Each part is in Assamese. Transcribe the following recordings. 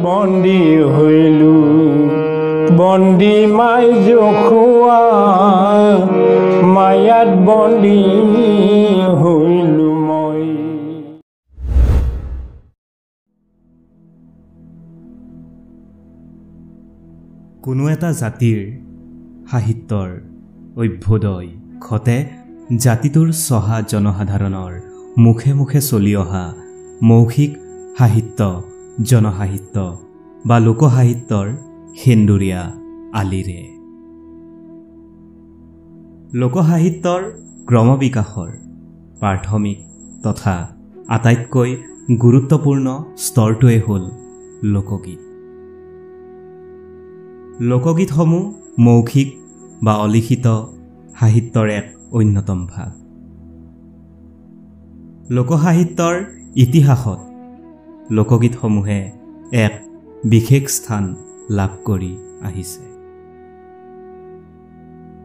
বন্দী হইলো বন্দী মাই জখুৱা মায়াত বন্দী হইলো মই কোনো এটা জাতিৰ সাহিত্যৰ অভ্যুদয় ঘটে জাতিটোৰ চহা জনসাধাৰণৰ মুখে মুখে চলি অহা মৌখিক সাহিত্য জনসাহিত্য বা লোকসাহিত্যৰ সেন্দুৰীয়া আলিৰে লোকসাহিত্যৰ ক্ৰমবিকাশৰ প্ৰাথমিক তথা আটাইতকৈ গুৰুত্বপূৰ্ণ স্তৰটোৱে হ'ল লোকগীত লোকগীতসমূহ মৌখিক বা অলিখিত সাহিত্যৰ এক অন্যতম ভাগ লোকসাহিত্যৰ ইতিহাসত লোকগীতসমূহে এক বিশেষ স্থান লাভ কৰি আহিছে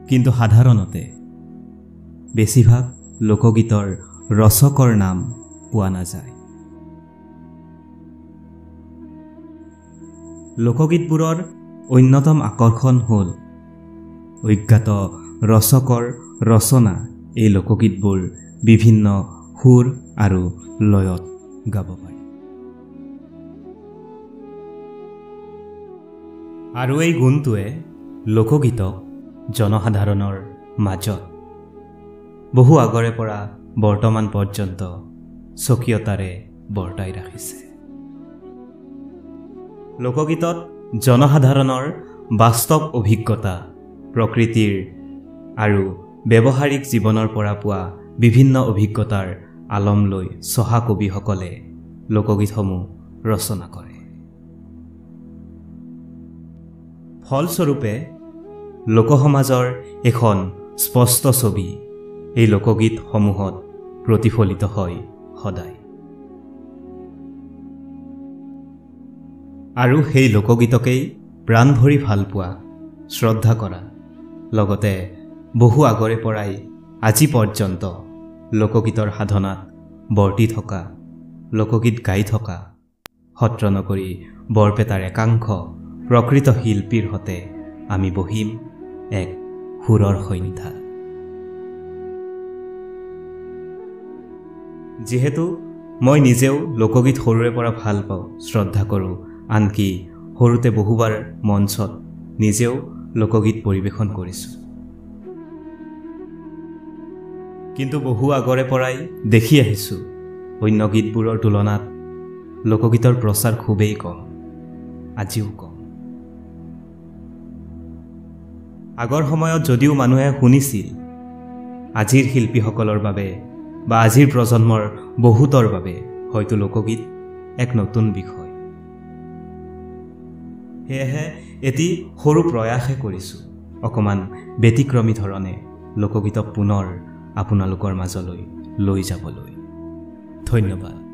কিন্তু সাধাৰণতে বেছিভাগ লোকগীতৰ ৰচকৰ নাম পোৱা নাযায় লোকগীতবোৰৰ অন্যতম আকৰ্ষণ হ'ল অজ্ঞাত ৰচকৰ ৰচনা এই লোকগীতবোৰ বিভিন্ন সুৰ আৰু লয়ত গাব পাৰি আৰু এই গুণটোৱে লোকগীতক জনসাধাৰণৰ মাজত বহু আগৰে পৰা বৰ্তমান পৰ্যন্ত স্বকীয়তাৰে বৰ্তাই ৰাখিছে লোকগীতত জনসাধাৰণৰ বাস্তৱ অভিজ্ঞতা প্ৰকৃতিৰ আৰু ব্যৱহাৰিক জীৱনৰ পৰা পোৱা বিভিন্ন অভিজ্ঞতাৰ আলম লৈ চহা কবিসকলে লোকগীতসমূহ ৰচনা কৰে ফলস্বৰূপে লোকসমাজৰ এখন স্পষ্ট ছবি এই লোকগীতসমূহত প্ৰতিফলিত হয় সদায় আৰু সেই লোকগীতকেই প্ৰাণ ভৰি ভাল পোৱা শ্ৰদ্ধা কৰা লগতে বহু আগৰে পৰাই আজি পৰ্যন্ত লোকগীতৰ সাধনাত বৰ্তি থকা লোকগীত গাই থকা সত্ৰনগৰী বৰপেটাৰ একাংশ প্ৰকৃত শিল্পীৰ হতে আমি বহিম এক সুৰৰ সন্ধ্যা যিহেতু মই নিজেও লোকগীত সৰুৰে পৰা ভাল পাওঁ শ্ৰদ্ধা কৰোঁ আনকি সৰুতে বহুবাৰ মঞ্চত নিজেও লোকগীত পৰিৱেশন কৰিছোঁ কিন্তু বহু আগৰে পৰাই দেখি আহিছোঁ অন্য গীতবোৰৰ তুলনাত লোকগীতৰ প্ৰচাৰ খুবেই কম আজিও কম আগৰ সময়ত যদিও মানুহে শুনিছিল আজিৰ শিল্পীসকলৰ বাবে বা আজিৰ প্ৰজন্মৰ বহুতৰ বাবে হয়তো লোকগীত এক নতুন বিষয় সেয়েহে এটি সৰু প্ৰয়াসে কৰিছোঁ অকমান ব্যতিক্ৰমী ধৰণে লোকগীতক পুনৰ আপোনালোকৰ মাজলৈ লৈ যাবলৈ ধন্যবাদ